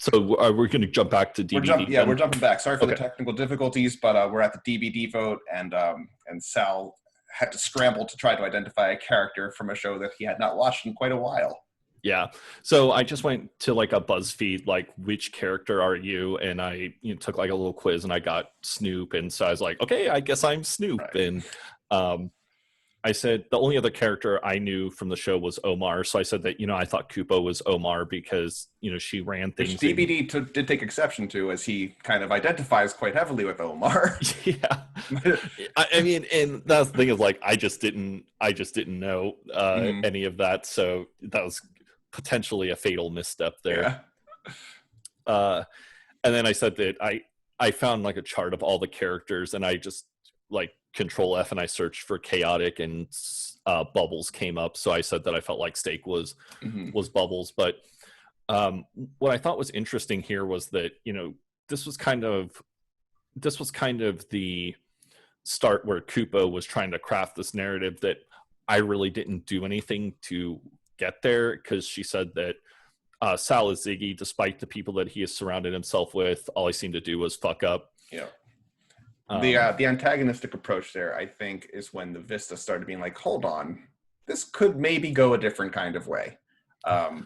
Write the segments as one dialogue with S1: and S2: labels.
S1: So we're going to jump back to DBD.
S2: We're jumping back. Sorry for the
S1: Okay.
S2: technical difficulties, but we're at the DBD vote, and Sal had to scramble to try to identify a character from a show that he had not watched in quite a while.
S1: Yeah. So I just went to like a BuzzFeed, like, which character are you? And I took like a little quiz, and I got Snoop. And so I was like, okay, I guess I'm Snoop. Right. And I said the only other character I knew from the show was Omar. So I said that, I thought Kupo was Omar because, she ran things.
S2: Which DBD did take exception to, as he kind of identifies quite heavily with Omar.
S1: Yeah. I mean, and that's the thing is, like, I just didn't know any of that. So that was potentially a fatal misstep there. Yeah. And then I said that I found like a chart of all the characters, and I just like Control F and I searched for chaotic, and Bubbles came up. So I said that I felt like Steak was Bubbles. But what I thought was interesting here was that, this was kind of the start where Kupo was trying to craft this narrative that I really didn't do anything to get there, because she said that Sal is Ziggy, despite the people that he has surrounded himself with. All he seemed to do was fuck up.
S2: Yeah. The antagonistic approach there, I think, is when the Vista started being like, hold on, this could maybe go a different kind of way. And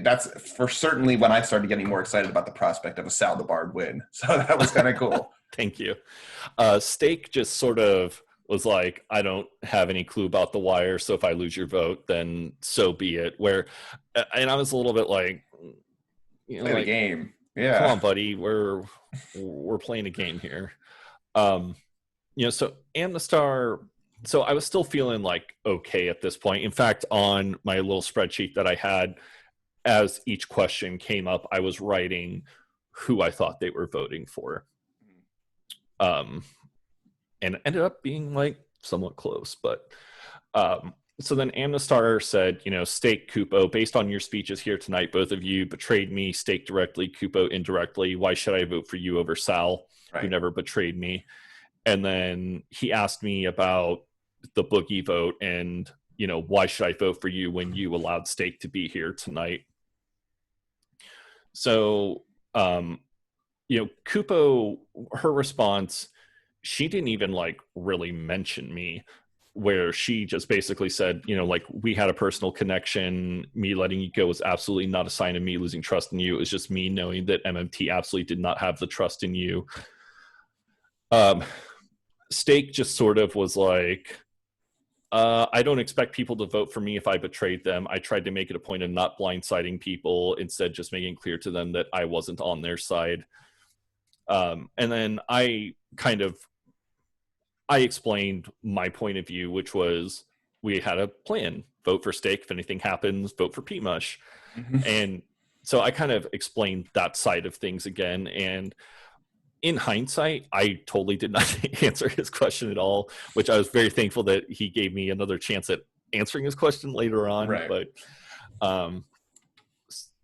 S2: that's for certainly when I started getting more excited about the prospect of a SalTheBard win. So that was kind of cool.
S1: Thank you. Steak just sort of was like, I don't have any clue about the wire, so if I lose your vote, then so be it. And I was a little bit like,
S2: play the game. Yeah.
S1: Come on, buddy. We're playing a game here. So Amnestar. So I was still feeling like okay at this point. In fact, on my little spreadsheet that I had, as each question came up, I was writing who I thought they were voting for. And it ended up being like somewhat close, but so then Amnestar said, Steak, Kupo, based on your speeches here tonight, both of you betrayed me, Steak directly, Kupo indirectly. Why should I vote for you over Sal, who never betrayed me? And then he asked me about the Boogie vote and, why should I vote for you when you allowed Steak to be here tonight? So, Kupo, her response, she didn't even like really mention me, where she just basically said, we had a personal connection. Me letting you go was absolutely not a sign of me losing trust in you. It was just me knowing that MMT absolutely did not have the trust in you. Steak just sort of was like, I don't expect people to vote for me if I betrayed them. I tried to make it a point of not blindsiding people, instead just making clear to them that I wasn't on their side. And then I explained my point of view, which was we had a plan. Vote for Steak. If anything happens, vote for P-Mush. Mm-hmm. And so I kind of explained that side of things again. And in hindsight, I totally did not answer his question at all, which I was very thankful that he gave me another chance at answering his question later on. Right. But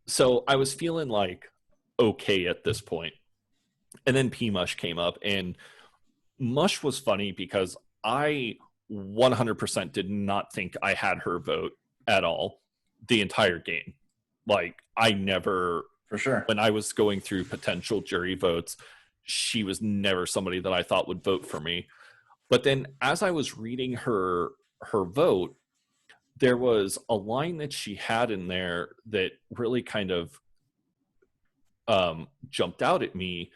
S1: so I was feeling like okay at this point. And then P-Mush came up, and Mush was funny because I 100% did not think I had her vote at all the entire game. Like, I never,
S2: for sure,
S1: when I was going through potential jury votes, she was never somebody that I thought would vote for me. But then as I was reading her vote, there was a line that she had in there that really kind of jumped out at me.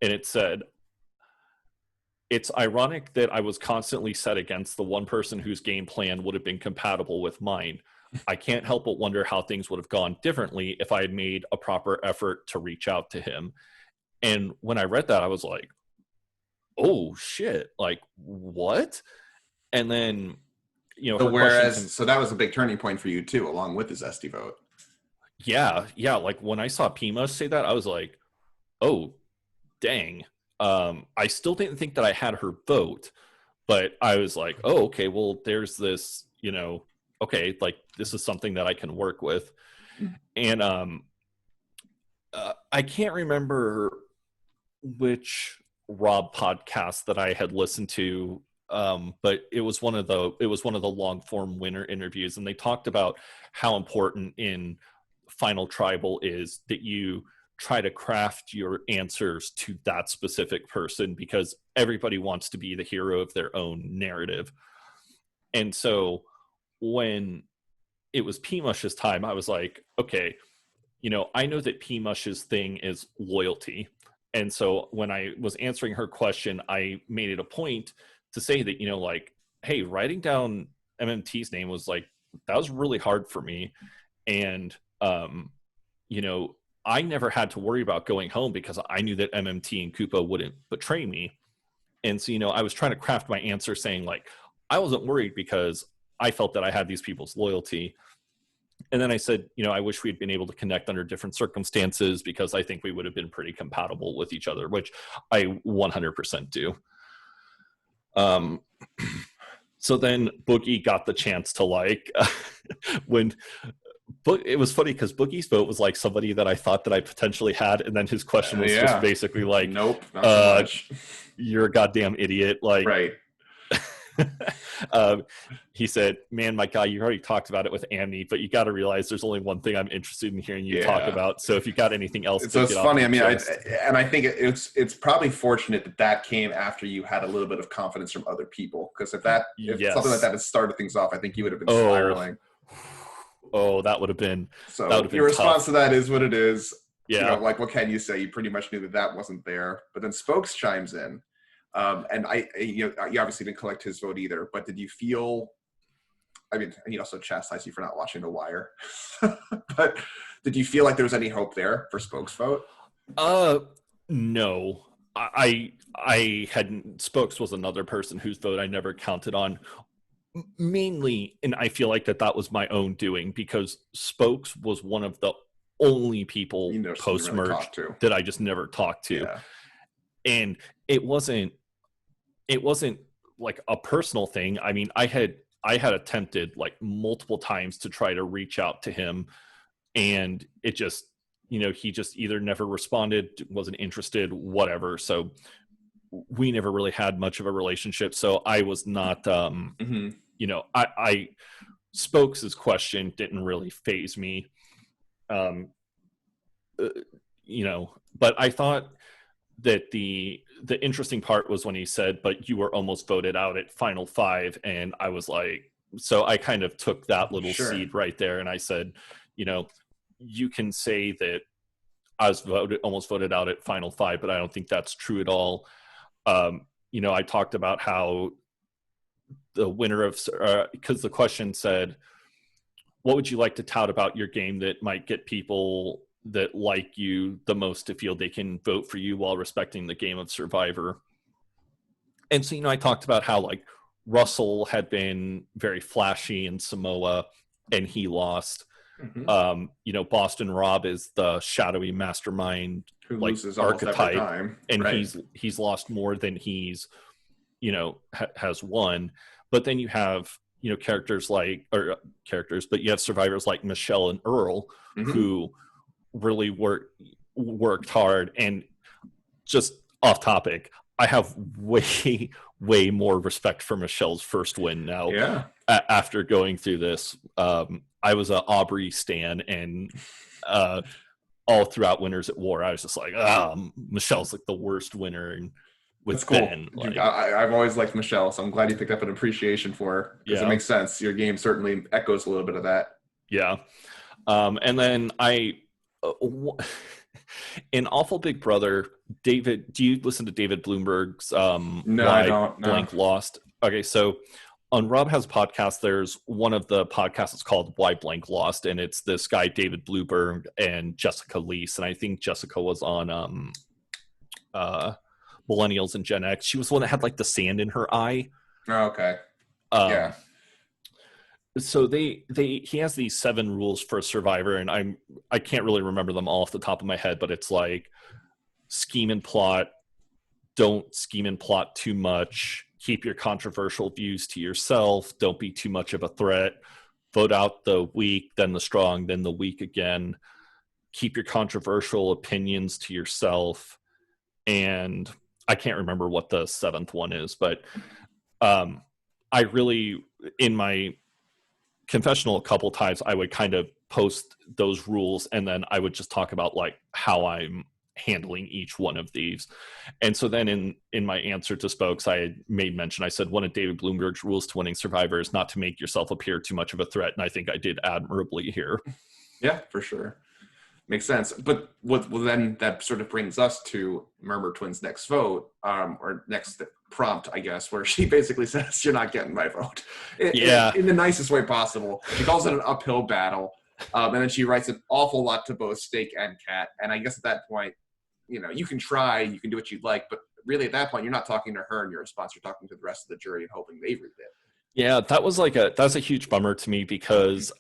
S1: And it said, it's ironic that I was constantly set against the one person whose game plan would have been compatible with mine. I can't help but wonder how things would have gone differently if I had made a proper effort to reach out to him. And when I read that, I was like, oh shit, like what? And then,
S2: so that was a big turning point for you too, along with the Zesty vote.
S1: Yeah. Like when I saw P-Mush say that, I was like, oh, dang. I still didn't think that I had her vote, but I was like, oh, okay, well, there's this, okay, like this is something that I can work with. And I can't remember which Rob podcast that I had listened to, but it was one of the long form winner interviews, and they talked about how important in final tribal is that you try to craft your answers to that specific person, because everybody wants to be the hero of their own narrative. And so when it was P-Mush's time, I was like, okay, I know that P-Mush's thing is loyalty. And so when I was answering her question, I made it a point to say that, like, hey, writing down MMT's name was like, that was really hard for me. And, I never had to worry about going home because I knew that MMT and Koopa wouldn't betray me. And so, I was trying to craft my answer saying, like, I wasn't worried because I felt that I had these people's loyalty. And then I said, I wish we'd been able to connect under different circumstances because I think we would have been pretty compatible with each other, which I 100% do. So then Boogie got the chance to like, it was funny because Boogie's vote was like somebody that I thought that I potentially had, and then his question was just basically like,
S2: nope, not so much.
S1: You're a goddamn idiot. Like,
S2: right.
S1: He said, man, my guy, you already talked about it with Amni, but you got to realize there's only one thing I'm interested in hearing you talk about. So if you got anything else,
S2: so it's funny. I mean, I think it's probably fortunate that came after you had a little bit of confidence from other people, because if something like that had started things off, I think you would have been spiraling.
S1: Oh, that would have been.
S2: So
S1: that would have been
S2: your response to that is what it is.
S1: Yeah.
S2: Like, what can you say? You pretty much knew that wasn't there. But then Spokes chimes in. And you obviously didn't collect his vote either, but did you feel, I mean, and he also chastised you for not watching The Wire, but did you feel like there was any hope there for Spokes' vote?
S1: No, I hadn't. Spokes was another person whose vote I never counted on, mainly, and I feel like that was my own doing, because Spokes was one of the only people post-merge that I just never talked to.
S2: Yeah.
S1: And it wasn't like a personal thing. I mean, I had attempted like multiple times to try to reach out to him, and it just, he just either never responded, wasn't interested, whatever. So we never really had much of a relationship. So I was not, I Spokes' question didn't really faze me. But I thought that the interesting part was when he said, but you were almost voted out at final 5. And I was like, so I kind of took that little seed right there. And I said, you can say that I was almost voted out at final 5, but I don't think that's true at all. I talked about how the winner of, because the question said, what would you like to tout about your game that might get people that like you the most to feel they can vote for you while respecting the game of Survivor? And so, I talked about how like Russell had been very flashy in Samoa and he lost. Mm-hmm. Boston Rob is the shadowy mastermind
S2: who
S1: like
S2: loses
S1: archetype,
S2: every time.
S1: And
S2: right.
S1: he's lost more than he's has won. But then you have characters, but you have survivors like Michelle and Earl, mm-hmm. who really worked hard. And just off topic, I have way more respect for Michelle's first win now.
S2: Yeah.
S1: After going through this, I was a Aubrey stan, and all throughout Winners at War, I was just like, Michelle's like the worst winner. And with
S2: That's cool.
S1: Ben,
S2: like, I've always liked Michelle, so I'm glad you picked up an appreciation for her, because it makes sense. Your game certainly echoes a little bit of that.
S1: Yeah. And then in Awful Big Brother, David, do you listen to David Bloomberg's
S2: No, I don't. No.
S1: Blank Lost? Okay, so on Rob Has Podcast, there's one of the podcasts that's called Why Blank Lost, and it's this guy, David Bloomberg, and Jessica Leese. And I think Jessica was on Millennials and Gen X. She was the one that had like the sand in her eye.
S2: Oh, okay. Yeah.
S1: So he has these 7 rules for a survivor, and I can't really remember them all off the top of my head, but it's like scheme and plot, don't scheme and plot too much, keep your controversial views to yourself, don't be too much of a threat, vote out the weak, then the strong, then the weak again, keep your controversial opinions to yourself, and I can't remember what the 7th one is, but I really, in my confessional a couple times, I would kind of post those rules, and then I would just talk about like how I'm handling each one of these. And so then in my answer to Spokes, I had made mention, I said one of David Bloomberg's rules to winning Survivor is not to make yourself appear too much of a threat, and I think I did admirably here.
S2: Yeah, for sure. Makes sense. But then that sort of brings us to Murmur Twin's next vote, or next prompt, I guess, where she basically says, "You're not getting my vote." In the nicest way possible. She calls it an uphill battle, and then she writes an awful lot to both Steak and Kat. And I guess at that point, you can try, you can do what you'd like, but really at that point, you're not talking to her in your response. You're talking to the rest of the jury and hoping they read it.
S1: Yeah, that's a huge bummer to me because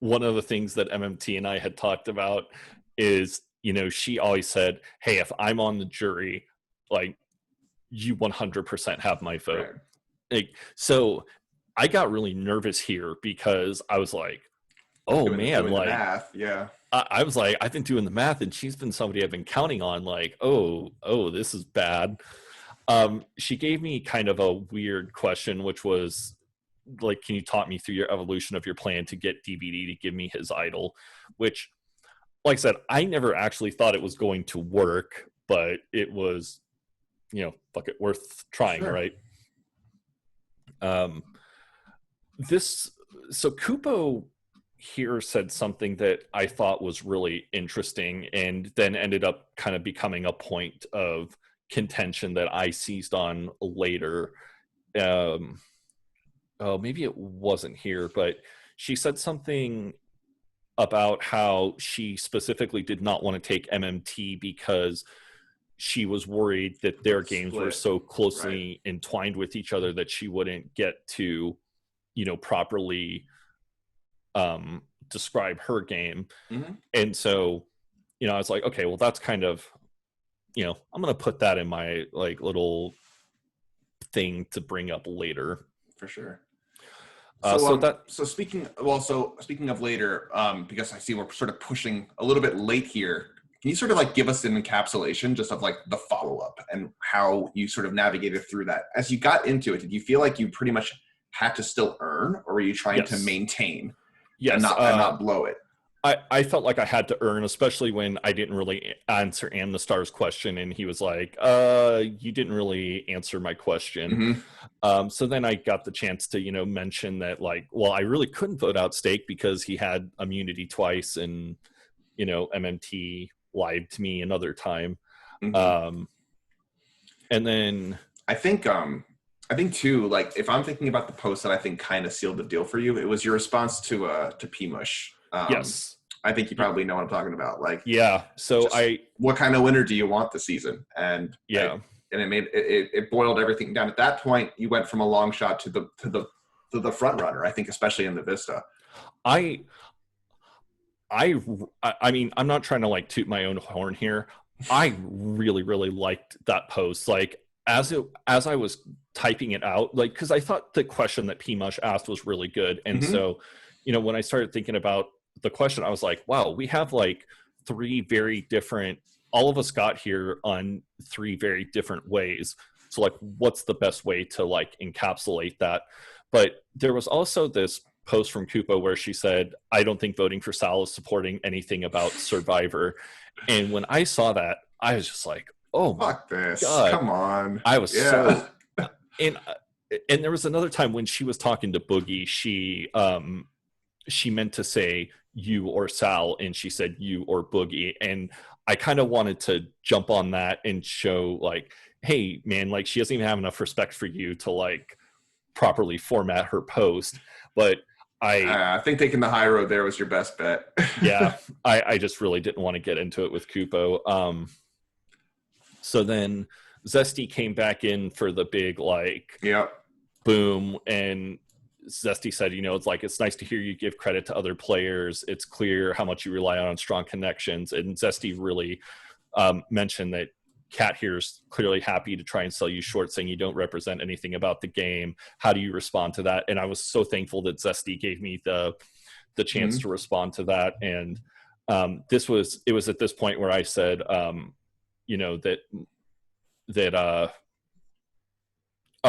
S1: one of the things that MMT and I had talked about is, she always said, hey, if I'm on the jury, like, you 100% have my vote.
S2: Right.
S1: Like, so I got really nervous here because I was like, doing the
S2: math. Yeah.
S1: I was like, I've been doing the math, and she's been somebody I've been counting on, like, oh, this is bad. She gave me kind of a weird question, which was like, can you talk me through your evolution of your plan to get DBD to give me his idol? Which, like I said, I never actually thought it was going to work, but it was, fuck it, worth trying, sure. Right? So Kupo here said something that I thought was really interesting, and then ended up kind of becoming a point of contention that I seized on later. Maybe it wasn't here, but she said something about how she specifically did not want to take MMT because she was worried that their games were so closely entwined with each other that she wouldn't get to, properly describe her game. Mm-hmm. And so, I was like, okay, well, that's kind of, I'm going to put that in my like little thing to bring up later.
S2: For sure. So speaking of later, because I see we're sort of pushing a little bit late here, can you sort of like give us an encapsulation just of like the follow-up and how you sort of navigated through that? As you got into it, did you feel like you pretty much had to still earn, or were you trying to maintain and not blow it?
S1: I felt like I had to earn, especially when I didn't really answer And the Stars question, and he was like, you didn't really answer my question. Mm-hmm. So then I got the chance to, mention that, like, well, I really couldn't vote out Steak because he had immunity twice, and, MMT lied to me another time. Mm-hmm. And then
S2: I think too, like, if I'm thinking about the post that I think kind of sealed the deal for you, it was your response to P-Mush.
S1: Yes.
S2: I think you probably know what I'm talking about. Like,
S1: yeah. So
S2: what kind of winner do you want this season? And and it boiled everything down. At that point, you went from a long shot to the front runner. I think, especially in the Vista.
S1: I mean, I'm not trying to like toot my own horn here. I really, really liked that post. Like, as I was typing it out, like, because I thought the question that P-Mush asked was really good, and mm-hmm. So, when I started thinking about the question, I was like, wow, we have like three very different, all of us got here on three very different ways. So like, what's the best way to like encapsulate that? But there was also this post from Kupo where she said, I don't think voting for Sal is supporting anything about Survivor. And when I saw that, I was just like, oh my
S2: Fuck this.
S1: God.
S2: Come on.
S1: I was so, and there was another time when she was talking to Boogie, she meant to say you or Sal, and she said you or Boogie. And I kind of wanted to jump on that and show like, hey man, like, she doesn't even have enough respect for you to like properly format her post. But
S2: I think taking the high road there was your best bet.
S1: Yeah, I just really didn't want to get into it with Kupo. So then Zesty came back in for the big like boom, and Zesty said, it's like, it's nice to hear you give credit to other players. It's clear how much you rely on strong connections. And Zesty really mentioned that Kat here is clearly happy to try and sell you short, saying you don't represent anything about the game. How do you respond to that? And I was so thankful that Zesty gave me the chance mm-hmm. to respond to that. And it was at this point where I said, I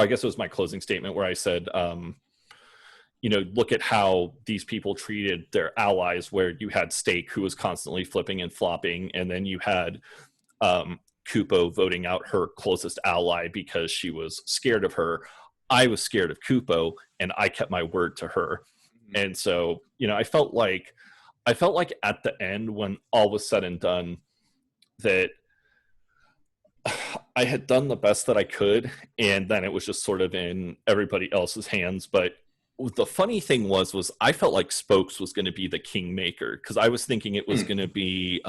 S1: guess it was my closing statement where I said, look at how these people treated their allies, where you had Steak, who was constantly flipping and flopping, and then you had Kupo voting out her closest ally because she was scared of her. I was scared of Kupo, and I kept my word to her. And so, I felt like at the end, when all was said and done, that I had done the best that I could, and then it was just sort of in everybody else's hands. But the funny thing was I felt like Spokes was going to be the kingmaker, because I was thinking it was going to be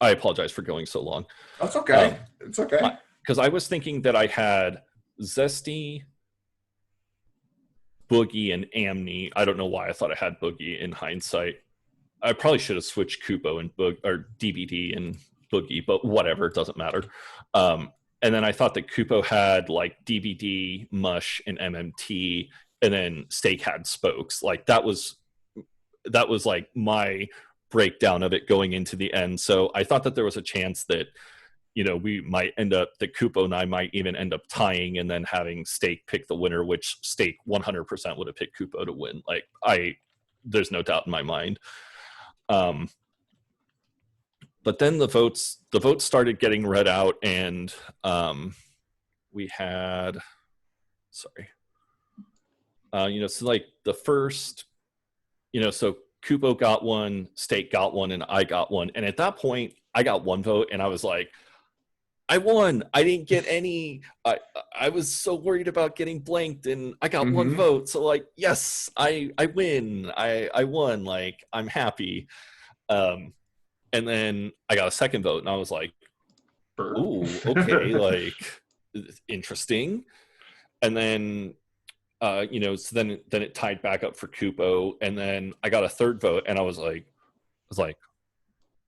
S1: I apologize for going so long.
S2: That's okay. It's okay.
S1: Because I was thinking that I had Zesty, Boogie, and Amni. I don't know why I thought I had Boogie in hindsight. I probably should have switched Kupo and DBD and Boogie, but whatever, it doesn't matter. And then I thought that Kupo had like DBD, Mush, and MMT, and then Steak had Spokes. Like that was like my breakdown of it going into the end. So I thought that there was a chance that we might end up, that Kupo and I might even end up tying, and then having Steak pick the winner, which Steak 100% would have picked Kupo to win. Like there's no doubt in my mind. But then the votes started getting read out, and we had, so like the first, so Kupo got one, Steak got one, and I got one. And at that point, I got one vote, and I was like, I won. I didn't get any. I was so worried about getting blanked, and I got one vote. So like, yes, I win. I won. Like, I'm happy. And then I got a second vote, and I was like, ooh, okay, like, interesting. And then so then it tied back up for Kupo, and then I got a third vote, and I was like,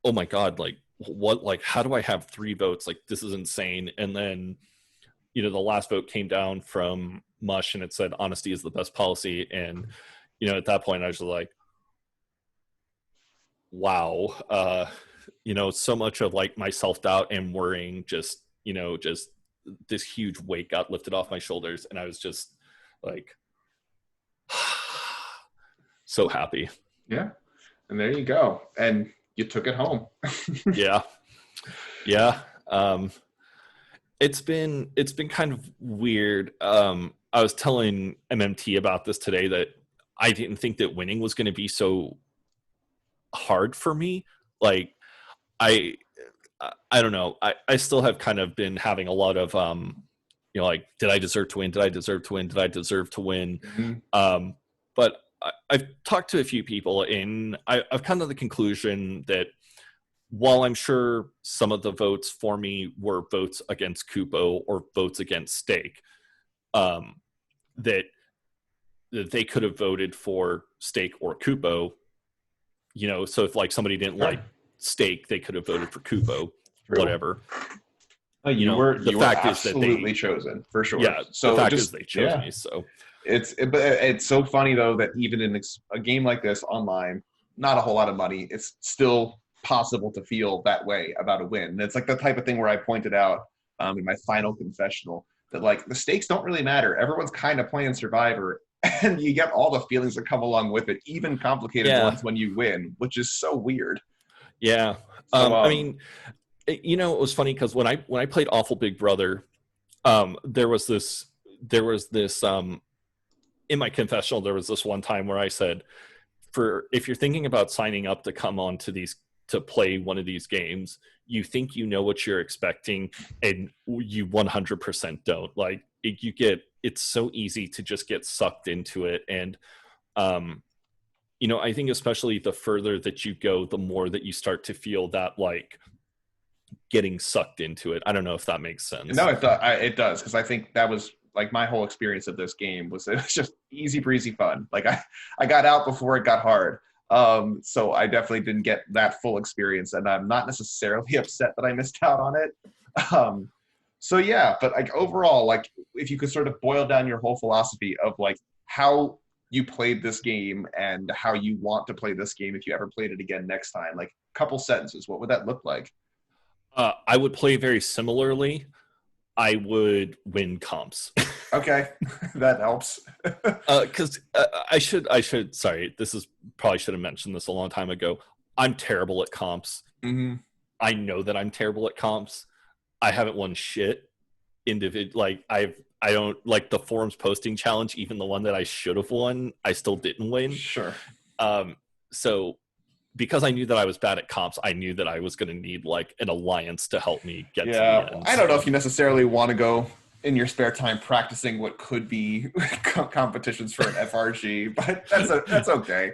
S1: oh my god, like, what, like, how do I have 3 votes? Like, this is insane. And then the last vote came down from Mush, and it said honesty is the best policy. And at that point I was just like, wow, so much of like my self-doubt and worrying, just this huge weight got lifted off my shoulders, and I was just like so happy.
S2: Yeah. And there you go. And you took it home.
S1: Yeah. It's been kind of weird. I was telling MMT about this today, that I didn't think that winning was going to be so hard for me. Like, I don't know. I still have kind of been having a lot of like, did I deserve to win? Did I deserve to win? Did I deserve to win? But I've talked to a few people, and I've come to the conclusion that while I'm sure some of the votes for me were votes against Kupo or votes against Steak, that they could have voted for Steak or Kupo. So if like somebody didn't like Steak, they could have voted for Kupo. Whatever.
S2: You were absolutely chosen, for sure.
S1: Yeah. So the fact is they chose me. So
S2: it's so funny though that even in a game like this online, not a whole lot of money, it's still possible to feel that way about a win. And it's like the type of thing where I pointed out in my final confessional that like the stakes don't really matter. Everyone's kind of playing Survivor, and you get all the feelings that come along with it, even complicated ones when you win, which is so weird.
S1: Yeah. So, I mean, it was funny because when I played Awful Big Brother, there was this in my confessional, there was this one time where I said, if you're thinking about signing up to come on to play one of these games, you think you know what you're expecting, and you 100% don't. Like, it's so easy to just get sucked into it. And I think especially the further that you go, the more that you start to feel that like getting sucked into it. I don't know if that makes sense.
S2: No, it does, because I think that was like my whole experience of this game was, it was just easy breezy fun. Like I got out before it got hard. So I definitely didn't get that full experience, and I'm not necessarily upset that I missed out on it. So yeah, but like overall, like if you could sort of boil down your whole philosophy of like how you played this game and how you want to play this game if you ever played it again next time, like a couple sentences, what would that look like?
S1: I would play very similarly. I would win comps.
S2: Okay, that helps.
S1: Because I should. Sorry, probably should have mentioned this a long time ago. I'm terrible at comps.
S2: Mm-hmm.
S1: I know that I'm terrible at comps. I haven't won shit. Like I don't like the forums posting challenge. Even the one that I should have won, I still didn't win.
S2: Sure.
S1: So because I knew that I was bad at comps, I knew that I was going to need like an alliance to help me get to the end.
S2: I don't know if you necessarily want to go in your spare time practicing what could be competitions for an FRG, but that's okay.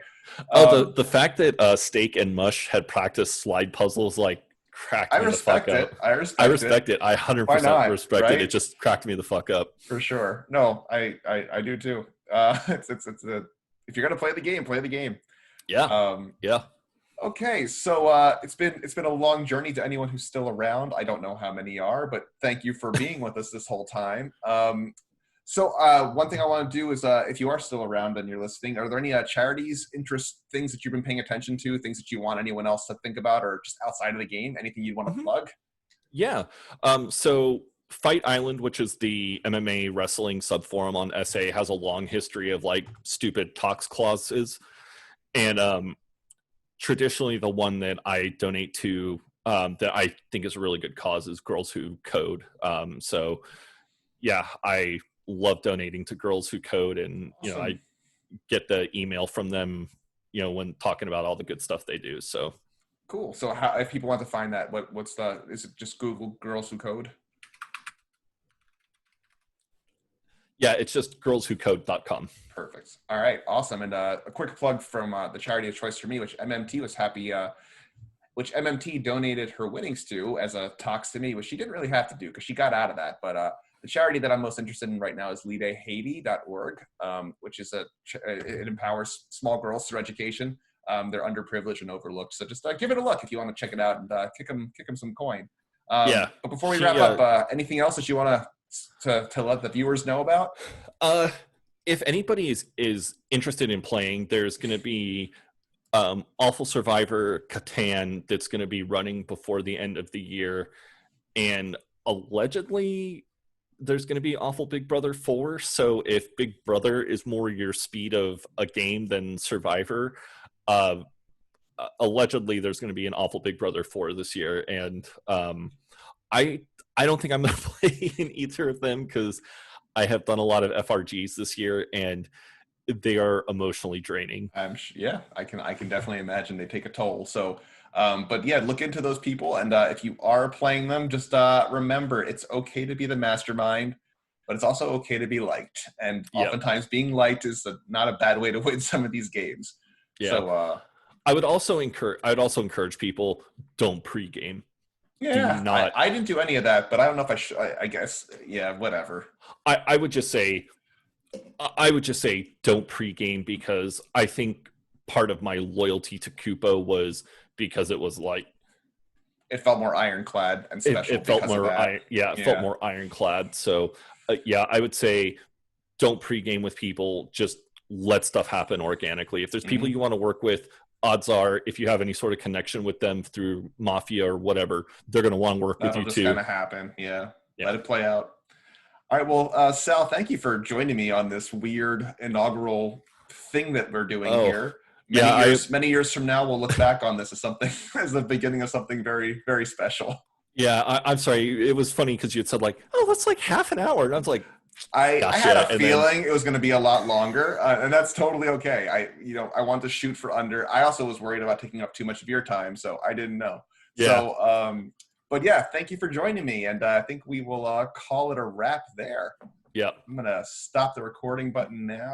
S1: The fact that Steak and Mush had practiced slide puzzles like cracked me the fuck up.
S2: I respect it.
S1: I 100% respect
S2: right?
S1: it. It just cracked me the fuck up.
S2: For sure. No, I do too. It's if you're gonna play the game, play the game.
S1: Yeah. Yeah.
S2: Okay, so it's been a long journey to anyone who's still around. I don't know how many are, but thank you for being with us this whole time. So one thing I want to do is, if you are still around and you're listening, are there any charities, interest, things that you've been paying attention to, things that you want anyone else to think about, or just outside of the game, anything you'd want to plug?
S1: Yeah. So Fight Island, which is the MMA wrestling subforum on SA, has a long history of like stupid tox clauses. And traditionally the one that I donate to that I think is a really good cause is Girls Who Code. So yeah, I love donating to Girls Who Code, and you know, I get the email from them, you know, when talking about all the good stuff they do. So
S2: cool. So how, if people want to find that, is it just Google Girls Who Code?
S1: Yeah, it's just girlswhocode.com.
S2: Perfect. All right, awesome. And a quick plug from the charity of choice for me, which MMT was happy, which MMT donated her winnings to as a talks to me, which she didn't really have to do because she got out of that. But the charity that I'm most interested in right now is LeadAHaiti.org, which is it empowers small girls through education. They're underprivileged and overlooked. So just give it a look if you want to check it out, and kick them some coin.
S1: Yeah.
S2: But before we wrap up, anything else that you want to let the viewers know about?
S1: If anybody is interested in playing, there's going to be Awful Survivor Catan that's going to be running before the end of the year, and allegedly there's going to be Awful Big Brother 4. So if Big Brother is more your speed of a game than Survivor, allegedly there's going to be an Awful Big Brother 4 this year, and I don't think I'm going to play in either of them because I have done a lot of FRGs this year, and they are emotionally draining.
S2: Yeah, I can definitely imagine they take a toll. So, but yeah, look into those people, and if you are playing them, just remember it's okay to be the mastermind, but it's also okay to be liked. And oftentimes, being liked is not a bad way to win some of these games.
S1: Yeah.
S2: So,
S1: I would also encourage people, don't pregame.
S2: Yeah, I didn't do any of that, but I don't know if I should. I guess, yeah, whatever.
S1: I would just say don't pregame, because I think part of my loyalty to Kupo was because it was like
S2: it felt more ironclad and special.
S1: It felt more felt more ironclad. So I would say don't pregame with people. Just let stuff happen organically. If there's people you want to work with, odds are, if you have any sort of connection with them through Mafia or whatever, they're going to want to work with you too.
S2: That'll just kind of happen. Yeah. Let it play out. All right. Well, Sal, thank you for joining me on this weird inaugural thing that we're doing here. Many years from now, we'll look back on this as the beginning of something very, very special.
S1: Yeah. I'm sorry. It was funny because you had said like, oh, that's like half an hour. And I was like,
S2: I had a feeling it was going to be a lot longer, and that's totally okay. I want to shoot for under. I also was worried about taking up too much of your time, so I didn't know. Yeah. So, but yeah, thank you for joining me, and I think we will call it a wrap there.
S1: Yeah.
S2: I'm going to stop the recording button now.